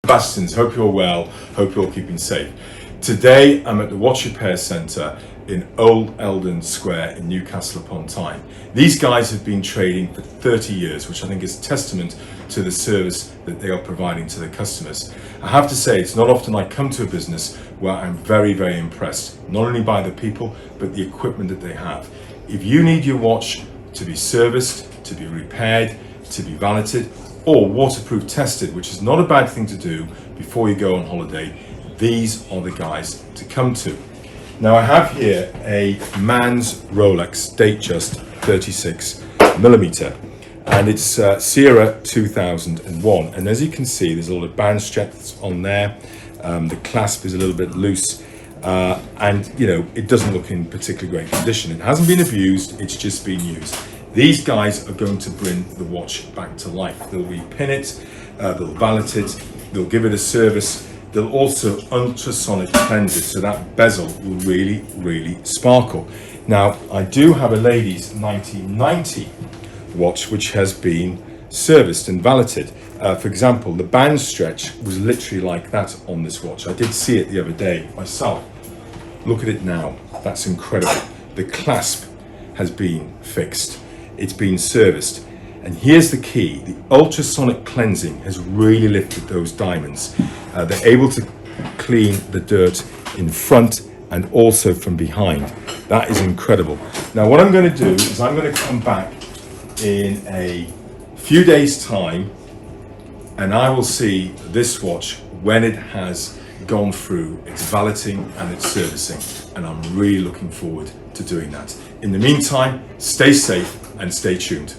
Bassingtons, hope you're well, hope you're keeping safe. Today I'm at the Watch Repair Centre in Old Eldon Square in Newcastle upon Tyne. These guys have been trading for 30 years, which I think is testament to the service that they are providing to their customers. I have to say, it's not often I come to a business where I'm very, very impressed, not only by the people, but the equipment that they have. If you need your watch to be serviced, to be repaired, to be valeted, or waterproof tested, which is not a bad thing to do before you go on holiday, these are the guys to come to. Now I have here a man's Rolex Datejust 36mm, and it's Sierra 2001. And as you can see, there's a lot of band straps on there. The clasp is a little bit loose, and you know, it doesn't look in particularly great condition. It hasn't been abused, it's just been used. These guys are going to bring the watch back to life. They'll repin it, they'll valet it, they'll give it a service. They'll also ultrasonic cleanse it so that bezel will really, really sparkle. Now, I do have a lady's 1990 watch which has been serviced and valeted. For example, the band stretch was literally like that on this watch. I did see it the other day myself. Look at it now, that's incredible. The clasp has been fixed. It's been serviced, and here's the key: the ultrasonic cleansing has really lifted those diamonds. They're able to clean the dirt in front and also from behind. That is incredible. Now what I'm going to do is I'm going to come back in a few days time and I will see this watch when it has gone through its valeting and its servicing, and I'm really looking forward to doing that. In the meantime, stay safe and stay tuned.